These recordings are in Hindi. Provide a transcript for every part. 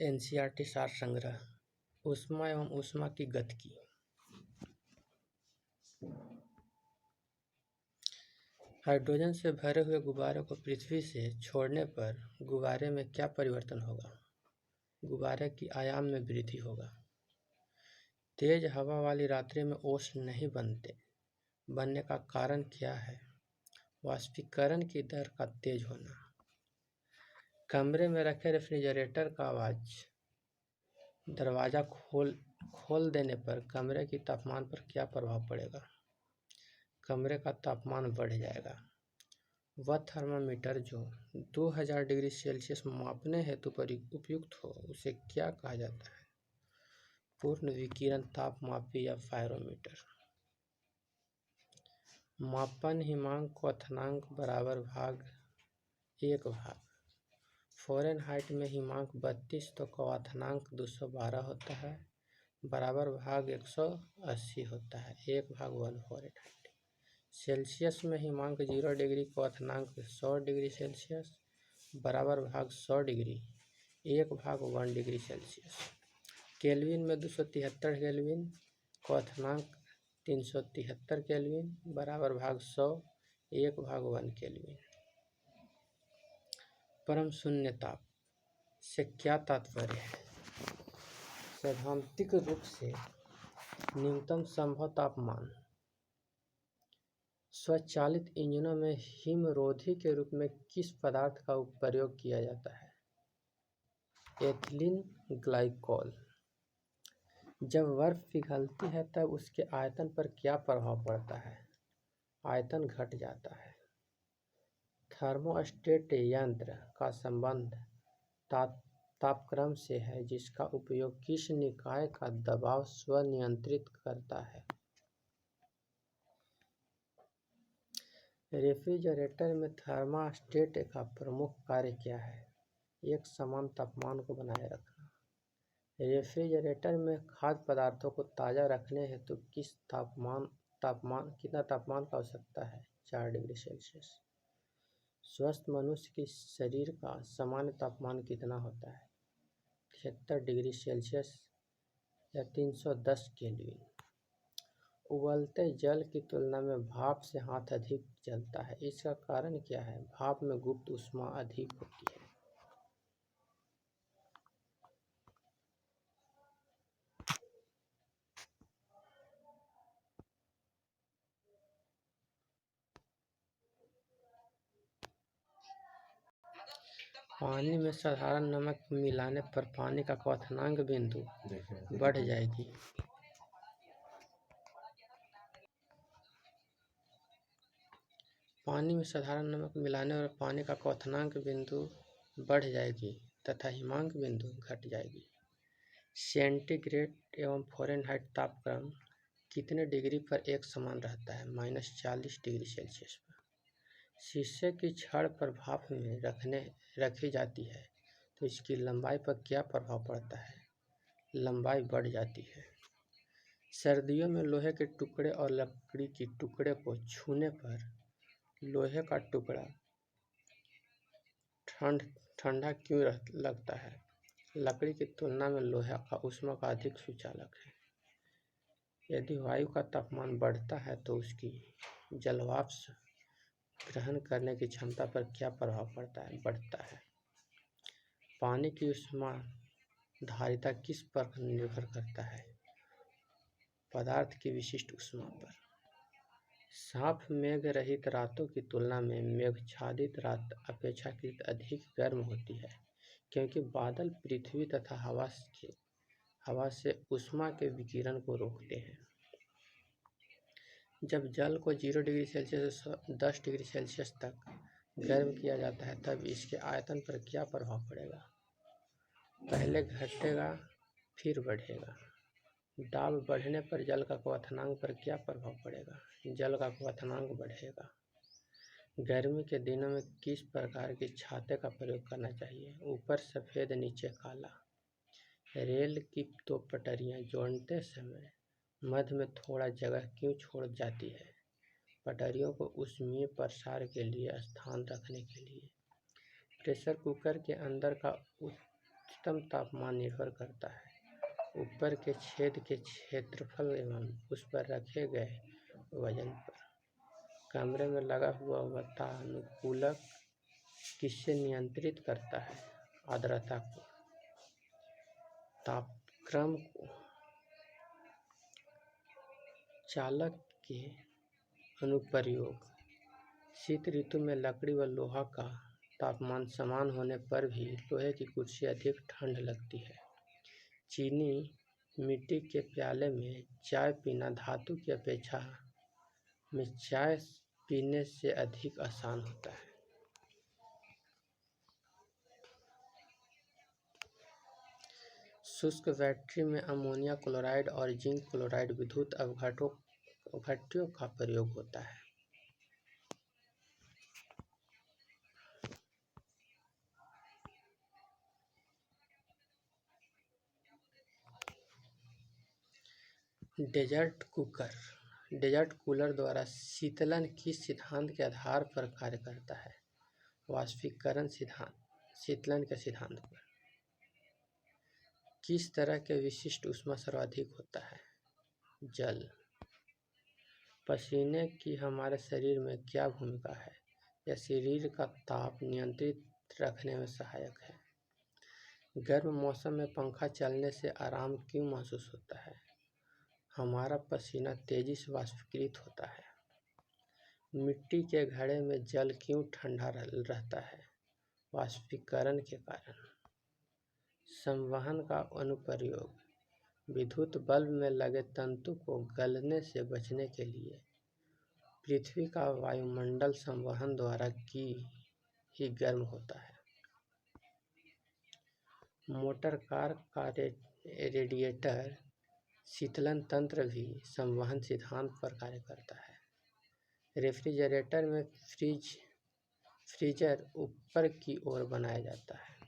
एनसीईआरटी सार संग्रह ऊष्मा एवं ऊष्मा की गतिकी। हाइड्रोजन से भरे हुए गुब्बारे को पृथ्वी से छोड़ने पर गुब्बारे में क्या परिवर्तन होगा? गुब्बारे की आयाम में वृद्धि होगा। तेज हवा वाली रात्रि में ओस नहीं बनने का कारण क्या है? वाष्पीकरण की दर का तेज होना। कमरे में रखे रेफ्रिजरेटर का आवाज दरवाजा खोल देने पर कमरे की तापमान पर क्या प्रभाव पड़ेगा? कमरे का तापमान बढ़ जाएगा। वह थर्मामीटर जो 2000 डिग्री सेल्सियस मापने हेतु उपयुक्त हो उसे क्या कहा जाता है? पूर्ण विकिरण तापमापी या फायरोमीटर। मापन हिमांक क्वथनांक बराबर भाग 1 भाग। फ़ारेनहाइट में हिमांक 32 तो क्वथनांक 212 होता है, बराबर भाग 180 होता है, 1 भाग 1 फ़ारेनहाइट। सेल्सियस में हिमांक 0 डिग्री क्वथनांक 100 डिग्री सेल्सियस, बराबर भाग 100 डिग्री, 1 भाग 1 डिग्री सेल्सियस। केल्विन में 273 केल्विन, क्वथनांक 373 केल्विन, बराबर भाग 100, 1 भाग 1 केल्विन। परम शून्य ताप से क्या तात्पर्य है? सैद्धांतिक रूप से न्यूनतम संभव तापमान। स्वचालित इंजनों में हिमरोधी के रूप में किस पदार्थ का प्रयोग किया जाता है? Ethylene glycol. जब बर्फ पिघलती है तब उसके आयतन पर क्या प्रभाव पड़ता है? आयतन घट जाता है। थर्मोस्टेट यंत्र का संबंध तापक्रम से है जिसका उपयोग किस निकाय का दबाव स्वनियंत्रित करता है? रेफ्रिजरेटर में थर्मोस्टेट का प्रमुख कार्य क्या है? एक समान तापमान को बनाए रखना। रेफ्रिजरेटर में खाद्य पदार्थों को ताज़ा रखने हेतु कितना तापमान की आवश्यकता है? 4 डिग्री सेल्सियस। स्वस्थ मनुष्य के शरीर का सामान्य तापमान कितना होता है? 73 डिग्री सेल्सियस या 310 केल्विन। उबलते जल की तुलना में भाप से हाथ अधिक जलता है, इसका कारण क्या है? भाप में गुप्त ऊष्मा अधिक होती है। पानी में साधारण नमक मिलाने पर पानी का क्वथनांक बिंदु बढ़ जाएगी। पानी में साधारण नमक मिलाने पर पानी का क्वथनांक बिंदु बढ़ जाएगी तथा हिमांक बिंदु घट जाएगी। सेंटीग्रेड एवं फ़ारेनहाइट तापक्रम कितने डिग्री पर एक समान रहता है? -40 डिग्री सेल्सियस पर। शीशे की छड़ पर भाप में रखी जाती है तो इसकी लंबाई पर क्या प्रभाव पड़ता है? लंबाई बढ़ जाती है। सर्दियों में लोहे के टुकड़े और लकड़ी के टुकड़े को छूने पर लोहे का टुकड़ा ठंडा क्यों लगता है? लकड़ी की तुलना में लोहा का ऊष्मा का अधिक सुचालक है। यदि वायु का तापमान बढ़ता है तो उसकी जलवाष्प ग्रहण करने की क्षमता पर क्या प्रभाव पड़ता है? बढ़ता है। पानी की ऊष्मा धारिता किस पर निर्भर करता है? पदार्थ की विशिष्ट ऊष्मा पर। साफ मेघ रहित रातों की तुलना में मेघाच्छादित रात अपेक्षाकृत अधिक गर्म होती है क्योंकि बादल पृथ्वी तथा हवा से ऊष्मा के विकिरण को रोकते हैं। जब जल को 0 डिग्री सेल्सियस से 10 डिग्री सेल्सियस तक गर्म किया जाता है तब इसके आयतन पर क्या प्रभाव पड़ेगा? पहले घटेगा फिर बढ़ेगा। दाब बढ़ने पर जल का क्वथनांक पर क्या प्रभाव पड़ेगा? जल का क्वथनांक बढ़ेगा। गर्मी के दिनों में किस प्रकार की छाते का प्रयोग करना चाहिए? ऊपर सफ़ेद नीचे काला। रेल की 2 पटरियां जोड़ते समय मध्य में थोड़ा जगह क्यों छोड़ जाती है? पटरियों को ऊष्मीय प्रसार के लिए स्थान रखने के लिए। प्रेशर कुकर के अंदर का उच्चतम तापमान निर्भर करता है ऊपर के छेद के क्षेत्रफल एवं उस पर रखे गए वजन पर। कमरे में लगा हुआ वातानुकूलक किससे नियंत्रित करता है? आर्द्रता को, तापक्रम को, चालक के अनुप्रयोग। शीत ऋतु में लकड़ी व लोहा का तापमान समान होने पर भी लोहे की कुर्सी अधिक ठंड लगती है। चीनी मिट्टी के प्याले में चाय पीना धातु की अपेक्षा में चाय पीने से अधिक आसान होता है। शुष्क बैटरी में अमोनिया क्लोराइड और जिंक क्लोराइड विद्युत अपघट्यों का प्रयोग होता है। डेजर्ट कूलर द्वारा शीतलन किस सिद्धांत के आधार पर कार्य करता है? वाष्पीकरण सिद्धांत, शीतलन के सिद्धांत पर। किस तरह के विशिष्ट ऊष्मा सर्वाधिक होता है? जल। पसीने की हमारे शरीर में क्या भूमिका है? यह शरीर का ताप नियंत्रित रखने में सहायक है। गर्म मौसम में पंखा चलने से आराम क्यों महसूस होता है? हमारा पसीना तेजी से वाष्पीकृत होता है। मिट्टी के घड़े में जल क्यों ठंडा रहता है? वाष्पीकरण के कारण। संवहन का अनुप्रयोग। विद्युत बल्ब में लगे तंतु को गलने से बचने के लिए पृथ्वी का वायुमंडल संवहन द्वारा ही गर्म होता है। मोटर कार का रेडिएटर शीतलन तंत्र भी संवहन सिद्धांत पर कार्य करता है। रेफ्रिजरेटर में फ्रीजर ऊपर की ओर बनाया जाता है।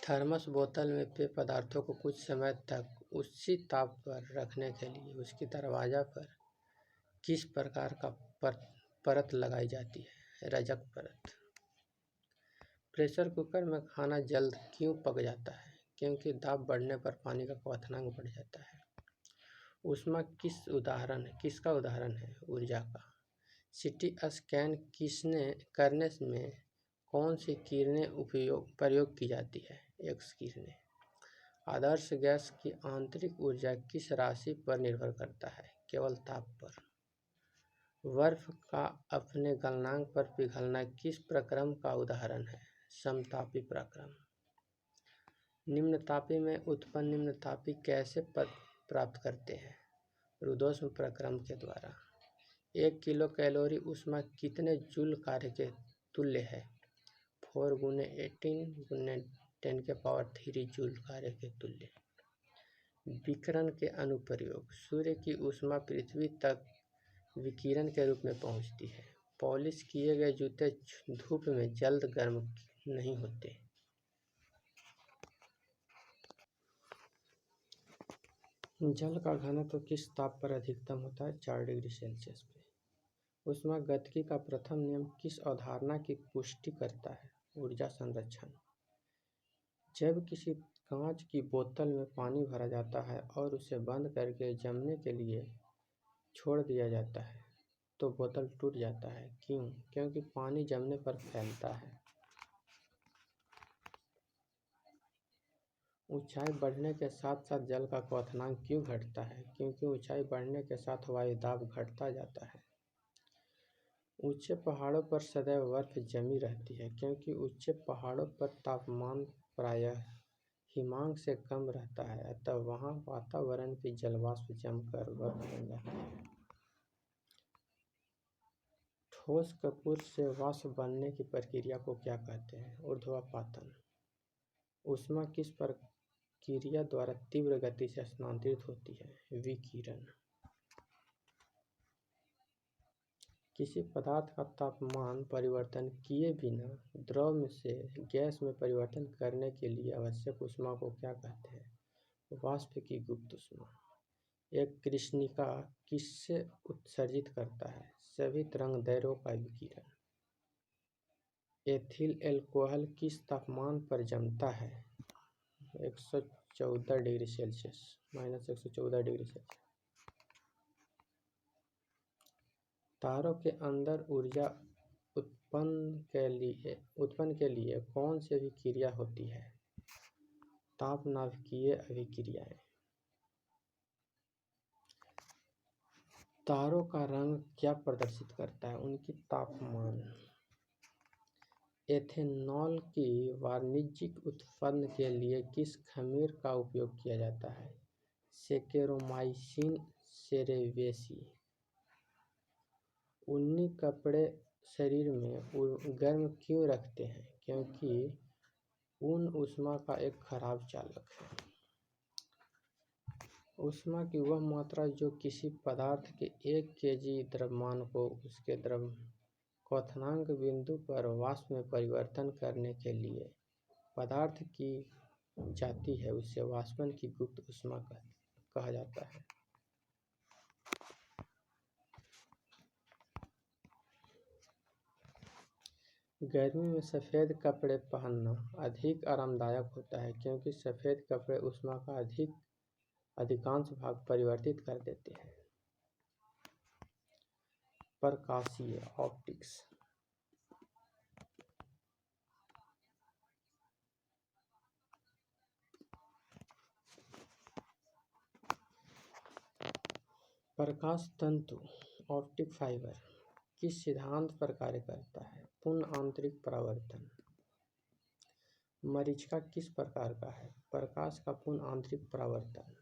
थर्मस बोतल में पेय पदार्थों को कुछ समय तक उसी ताप पर रखने के लिए उसकी दरवाजा पर किस प्रकार का परत लगाई जाती है? रजक परत। प्रेशर कुकर में खाना जल्द क्यों पक जाता है? क्योंकि दाब बढ़ने पर पानी का क्वथनांक बढ़ जाता है। ऊष्मा किसका उदाहरण है? ऊर्जा का। सीटी स्कैन करने में कौन सी किरणें प्रयोग की जाती है? एक्स किरणें। आदर्श गैस की आंतरिक ऊर्जा किस राशि पर निर्भर करता है? केवल ताप पर। बर्फ का अपने गलनांक पर पिघलना किस प्रक्रम का उदाहरण है? समतापी प्रक्रम। निम्नतापी में उत्पन्न निम्नतापी कैसे प्राप्त करते हैं? रुद्धोष्म प्रक्रम के द्वारा। 1 किलो कैलोरी ऊष्मा कितने जूल कार्य के तुल्य है? 4 × 18 × 10³ जूल कार्य के तुल्य। विकिरण के अनुप्रयोग। सूर्य की ऊष्मा पृथ्वी तक विकिरण के रूप में पहुंचती है। पॉलिश किए गए जूते धूप में जल्द गर्म नहीं होते। जल का घनत्व किस ताप पर अधिकतम होता है? 4 डिग्री सेल्सियस पे। ऊष्मागतिकी का प्रथम नियम किस अवधारणा की पुष्टि करता है? ऊर्जा संरक्षण। जब किसी कांच की बोतल में पानी भरा जाता है और उसे बंद करके जमने के लिए छोड़ दिया जाता है तो बोतल टूट जाता है। क्यों? क्योंकि पानी जमने पर फैलता है। ऊंचाई बढ़ने के साथ साथ जल का क्वथनांक क्यों घटता है? क्योंकि ऊंचाई बढ़ने के साथ वायु दाब घटता जाता है। ऊंचे पहाड़ों पर सदैव बर्फ जमी रहती है क्योंकि ऊंचे पहाड़ों पर तापमान प्रायः हिमांक से कम रहता है, अतः वहां वातावरण की जलवाष्प जमकर बर्फ बन जाती है। ठोस कपूर से वाष्प बनने की प्रक्रिया को क्या कहते हैं? ऊर्ध्वपातन। ऊष्मा किस प्रक्रिया द्वारा तीव्र गति से स्थानांतरित होती है? विकिरण। किसी पदार्थ का तापमान परिवर्तन किए बिना द्रव से गैस में परिवर्तन करने के लिए आवश्यक ऊष्मा को क्या कहते हैं? वाष्प की गुप्त ऊष्मा। एक कृष्णिका किससे उत्सर्जित करता है? सभी तरंगदैर्घ्यों का विकिरण। एथिल एल्कोहल किस तापमान पर जमता है? 114 डिग्री सेल्सियस, -114 डिग्री सेल्सियस। तारों के अंदर ऊर्जा उत्पन्न के लिए कौन सी अभिक्रिया होती है? ताप नाभिकीय अभिक्रियाएं। तारों का रंग क्या प्रदर्शित करता है? उनकी तापमान। एथेनॉल की वाणिज्यिक उत्पन्न के लिए किस खमीर का उपयोग किया जाता है? सेकेरोमाइसिन सेरेवेसी। ऊनी कपड़े शरीर में गर्म क्यों रखते हैं? क्योंकि ऊन ऊष्मा का एक खराब चालक है। ऊष्मा की वह मात्रा जो किसी पदार्थ के 1 kg द्रव्यमान को उसके क्वथनांक बिंदु पर वाष्प में परिवर्तन करने के लिए पदार्थ की जाती है, उसे वाष्पन की गुप्त ऊष्मा कहा जाता है। गर्मी में सफ़ेद कपड़े पहनना अधिक आरामदायक होता है क्योंकि सफ़ेद कपड़े ऊष्मा का अधिकांश भाग परिवर्तित कर देते हैं। प्रकाशीय ऑप्टिक्स। प्रकाश तंतु ऑप्टिक फाइबर किस सिद्धांत पर कार्य करता है? पूर्ण आंतरिक परावर्तन। मरीचिका किस प्रकार का है? प्रकाश का पूर्ण आंतरिक परावर्तन।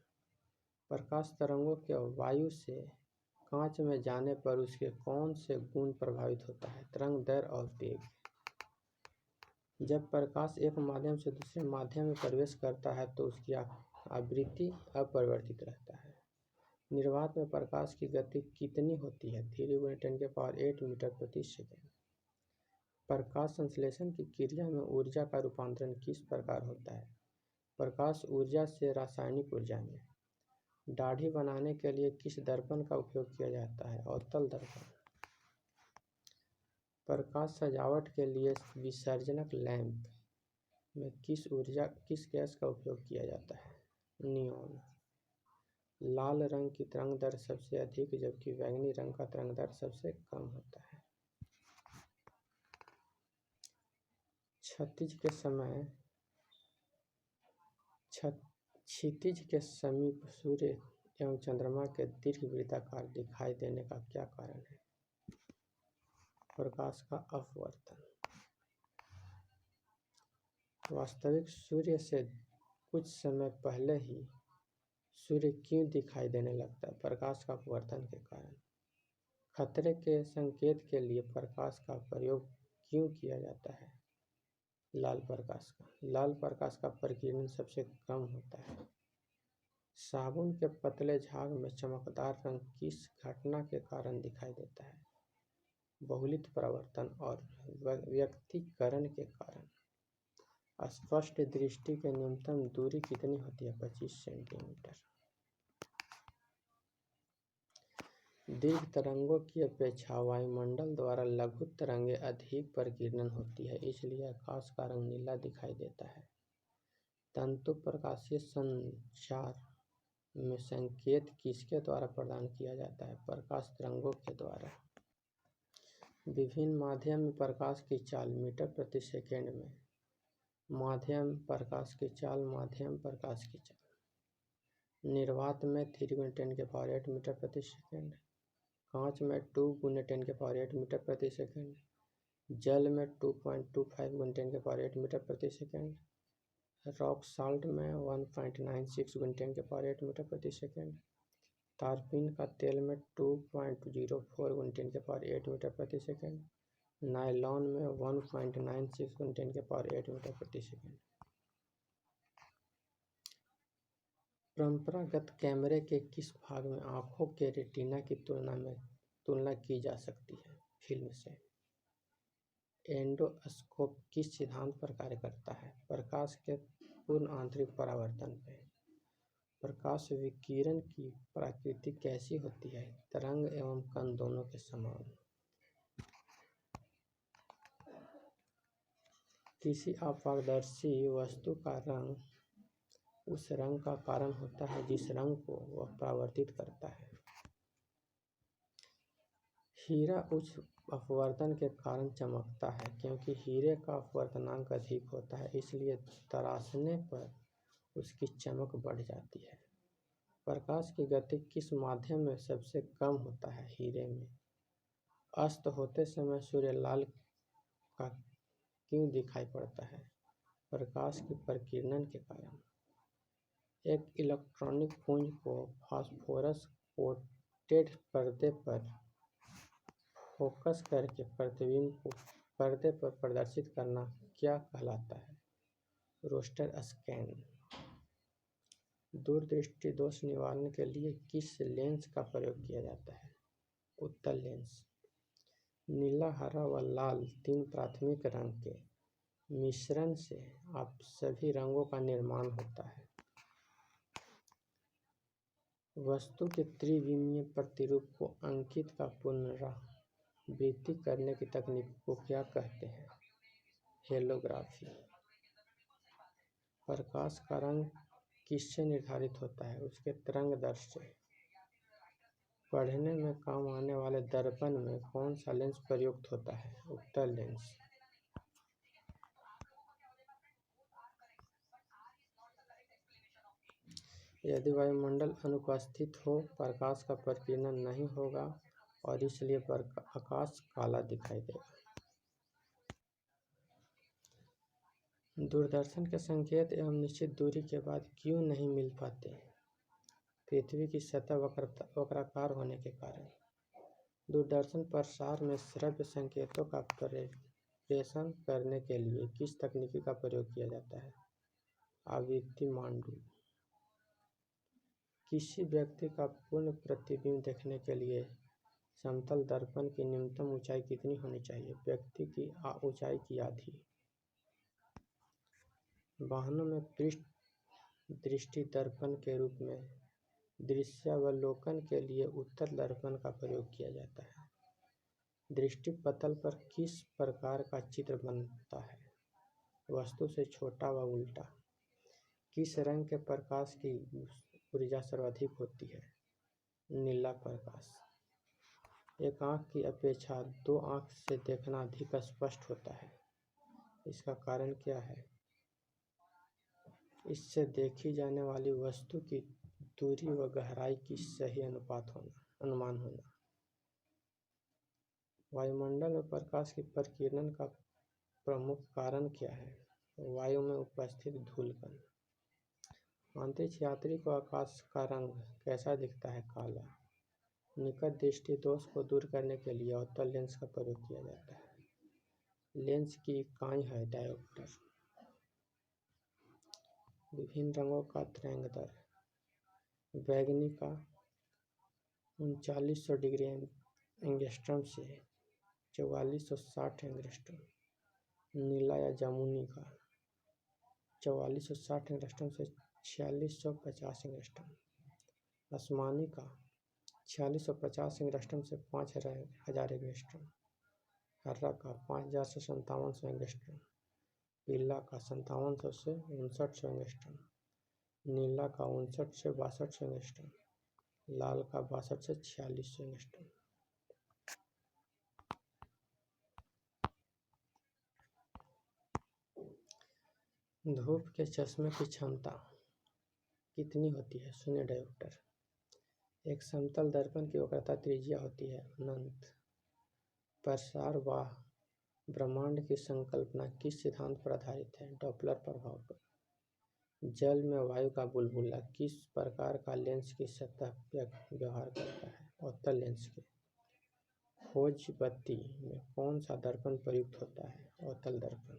प्रकाश तरंगों के वायु से कांच में जाने पर उसके कौन से गुण प्रभावित होता है? तरंग दैर्घ्य और वेग। जब प्रकाश एक माध्यम से दूसरे माध्यम में प्रवेश करता है तो उसकी आवृत्ति अपरिवर्तित रहता है। निर्वात में प्रकाश की गति कितनी होती है? 3 × 10⁸ मीटर प्रति सेकंड। प्रकाश संश्लेषण की क्रिया में ऊर्जा का रूपांतरण किस प्रकार होता है? प्रकाश ऊर्जा से रासायनिक ऊर्जा में। दाढ़ी बनाने के लिए किस दर्पण का उपयोग किया जाता है? अवतल दर्पण। प्रकाश सजावट के लिए विसर्जनक लैंप में किस गैस का उपयोग किया जाता है? नियॉन। लाल रंग की तरंगदैर्घ्य सबसे अधिक जबकि बैंगनी रंग का तरंगदैर्घ्य सबसे कम होता है। क्षितिज के समीप सूर्य एवं चंद्रमा के दीर्घ वृत्ताकार दिखाई देने का क्या कारण है? प्रकाश का अपवर्तन। वास्तविक सूर्य से कुछ समय पहले ही सूर्य क्यों दिखाई देने लगता है? प्रकाश का अपवर्तन के कारण। खतरे के संकेत के लिए प्रकाश का प्रयोग क्यों किया जाता है? लाल प्रकाश का प्रकीर्णन सबसे कम होता है। साबुन के पतले झाग में चमकदार रंग किस घटना के कारण दिखाई देता है? बहुलित परावर्तन और व्यक्तीकरण के कारण। स्पष्ट दृष्टि की न्यूनतम दूरी कितनी होती है? 25 सेंटीमीटर। दीर्घ तरंगों की अपेक्षा वायुमंडल द्वारा लघु तरंगें अधिक प्रकीर्णन होती है, इसलिए आकाश का रंग नीला दिखाई देता है। तंतु प्रकाशीय संचार में संकेत किसके द्वारा प्रदान किया जाता है? प्रकाश तरंगों के द्वारा। विभिन्न माध्यम में प्रकाश की चाल मीटर प्रति सेकंड में। माध्यम प्रकाश की चाल। निर्वात में 3 × 10⁸ मीटर प्रति सेकंड। कांच में 2 × 10⁸ मीटर प्रति सेकंड। जल में 2.25 × 10⁸ मीटर प्रति सेकंड। रॉक साल्ट में 1.96 × 10⁸ मीटर प्रति सेकंड। तारपीन का तेल में 2.04 × 10⁸ मीटर प्रति सेकंड। नायलॉन में 1.96 × 10⁸ मीटर प्रति सेकंड। परंपरागत कैमरे के किस भाग में आंखों के रेटिना की तुलना की जा सकती है? फिल्म से। एंडोस्कोप किस सिद्धांत पर कार्य करता है? प्रकाश के पूर्ण आंतरिक परावर्तन पे। प्रकाश विकिरण की प्रकृति कैसी होती है? तरंग एवं कण दोनों के समान। किसी अपारदर्शी वस्तु का रंग उस रंग का कारण होता है जिस रंग को वह परावर्तित करता है। हीरा उच्च अपवर्तन के कारण चमकता है क्योंकि हीरे का अपवर्तनांक अधिक होता है, इसलिए तराशने पर उसकी चमक बढ़ जाती है। प्रकाश की गति किस माध्यम में सबसे कम होता है? हीरे में। अस्त होते समय सूर्य लाल का क्यों दिखाई पड़ता है? प्रकाश की प्रकीर्णन के कारण। एक इलेक्ट्रॉनिक पुंज को फास्फोरस कोटेड पर्दे पर फोकस करके प्रतिबिंब को पर्दे पर प्रदर्शित करना क्या कहलाता है? Roster scan. दूरदृष्टि दोष निवारण के लिए किस लेंस का प्रयोग किया जाता है? उत्तल लेंस। नीला, हरा व लाल तीन प्राथमिक रंग के मिश्रण से आप सभी रंगों का निर्माण होता है। वस्तु के त्रिविमीय प्रतिरूप को अंकित का पुनरावृत्ति करने की तकनीक को क्या कहते हैं? हेलोग्राफी। प्रकाश का रंग किससे निर्धारित होता है? उसके तरंगदैर्ध्य से। पढ़ने में काम आने वाले दर्पण में कौन सा लेंस प्रयुक्त होता है? उत्तल लेंस। यदि वायुमंडल अनुपस्थित हो, प्रकाश का प्रकीर्णन नहीं होगा और इसलिए आकाश काला दिखाई देगा। दूरदर्शन के संकेत एवं निश्चित दूरी के बाद क्यों नहीं मिल पाते? पृथ्वी की सतह वक्राकार होने के कारण। दूरदर्शन प्रसार में श्रव्य संकेतों का प्रेषण करने के लिए किस तकनीक का प्रयोग किया जाता है? आवृत्ति मांडू। किसी व्यक्ति का पूर्ण प्रतिबिंब देखने के लिए समतल दर्पण की न्यूनतम ऊंचाई कितनी होनी चाहिए? व्यक्ति की ऊंचाई की आधी। वाहनों में पृष्ठ दृष्टि दर्पण के रूप में दृश्यावलोकन के लिए उत्तल दर्पण का प्रयोग किया जाता है। दृष्टि पटल पर किस प्रकार का चित्र बनता है? वस्तु से छोटा व उल्टा। किस रंग के प्रकाश की ऊर्जा सर्वाधिक होती है? नीला प्रकाश। एक आंख की अपेक्षा दो आंख से देखना अधिक स्पष्ट होता है, इसका कारण क्या है? इससे देखी जाने वाली वस्तु की दूरी व गहराई की सही अनुमान होना। वायुमंडल में प्रकाश की प्रकीर्णन का प्रमुख कारण क्या है? वायु में उपस्थित धूलकण। अंतरिक्ष यात्री को आकाश का रंग कैसा दिखता है? काला। निकट दृष्टि दोष को दूर करने के लिए अवतल लेंस का प्रयोग किया जाता है। लेंस की इकाई है डायोप्टर। विभिन्न रंगों का तरंगदैर्ध्य। बैंगनी का 3900 डिग्री एंगस्ट्रॉम से 4460 एंगस्ट्रॉम। नीला या जामुनी का 4460 एंगस्ट्रॉम से 4650 एंगस्ट्रॉम। आसमानी का 4650 एंगस्ट्रॉम से 5000 एंगस्ट्रॉम। हरा का 5000 से 5700 एंगस्ट्रॉम। पीला का 5700 से 5900 एंगस्ट्रॉम। नीला का 59 से 6200 एंगस्ट्रॉम। लाल का 62 से 4600 एंगस्ट्रॉम। धूप के चश्मे की क्षमता कितनी होती है? शून्य डायोप्टर। एक समतल दर्पण की वक्रता त्रिज्या होती है अनंत। प्रसार व ब्रह्मांड की संकल्पना किस सिद्धांत पर आधारित है? डॉपलर प्रभाव पर। जल में वायु का बुलबुला किस प्रकार का लेंस की सतह पर व्यवहार करता है? अवतल लेंस के। खोज बत्ती में कौन सा दर्पण प्रयुक्त होता है? अवतल दर्पण।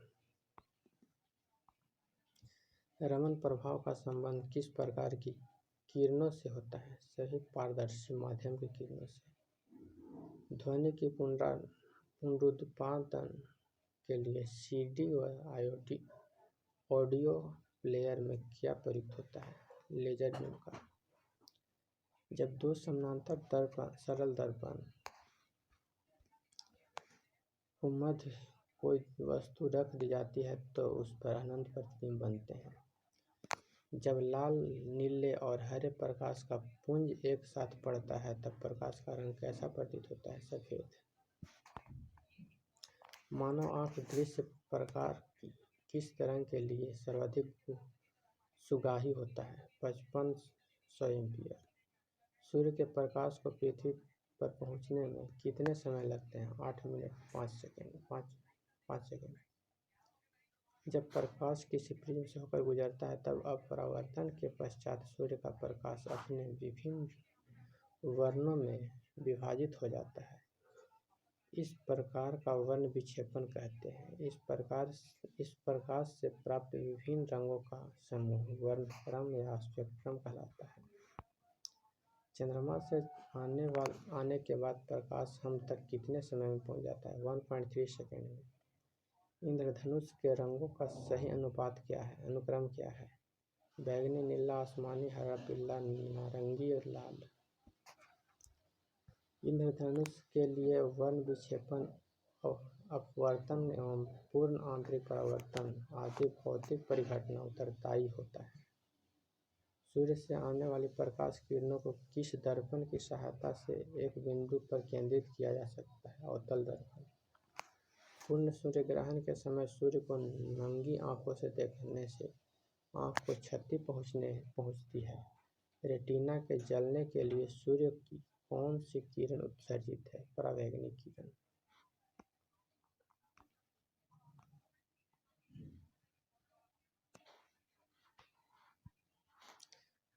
रमन प्रभाव का संबंध किस प्रकार की किरणों से होता है? सभी पारदर्शी माध्यम की किरणों से। ध्वनि की पुनरुत्पादन के लिए सीडी व ऑडियो प्लेयर में क्या प्रयुक्त होता है? लेजर बीम का। जब दो समानांतर दर्पण सरल दर्पण को मध्य कोई वस्तु रख दी जाती है तो उस पर अनंत प्रतिबिंब बनते हैं। जब लाल, नीले और हरे प्रकाश का पुंज एक साथ पड़ता है तब प्रकाश का रंग कैसा प्रतीत होता है? सफेद। मानव आंख दृश्य प्रकार किस तरंग के लिए सर्वाधिक सुगाही होता है? 5500 एम्पीयर। सूर्य के प्रकाश को पृथ्वी पर पहुंचने में कितने समय लगते हैं? 8 मिनट 5 सेकंड। 5 सेकंड। जब प्रकाश किसी प्रिज्म से होकर गुजरता है तब अपरावर्तन के पश्चात सूर्य का प्रकाश अपने विभिन्न वर्णों में विभाजित हो जाता है। इस प्रकार का वर्ण विक्षेपण कहते हैं। इस प्रकाश से प्राप्त विभिन्न रंगों का समूह वर्णक्रम या स्पेक्ट्रम कहलाता है। चंद्रमा से आने के बाद प्रकाश हम तक कितने समय में पहुंच जाता है? 1.3 सेकंड में। इंद्रधनुष के रंगों का सही अनुक्रम क्या है? बैंगनी, नीला, आसमानी, हरा, पीला, नारंगी और लाल। इंद्रधनुष के लिए वर्ण विक्षेपण, अपवर्तन एवं पूर्ण आंतरिक परावर्तन आदि भौतिक परिघटना उत्तरदायी होता है। सूर्य से आने वाली प्रकाश किरणों को किस दर्पण की सहायता से एक बिंदु पर केंद्रित किया जा सकता है? अवतल दर्पण। पूर्ण सूर्य ग्रहण के समय सूर्य को नंगी आंखों से देखने से आंख को क्षति पहुंचती है। रेटिना के जलने के लिए सूर्य की कौन सी किरण उत्सर्जित है? पराबैंगनी किरण।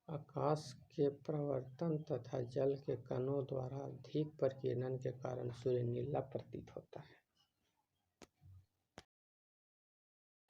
आकाश के परावर्तन तथा जल के कणों द्वारा अधिक प्रकीर्णन के कारण सूर्य नीला प्रतीत होता है।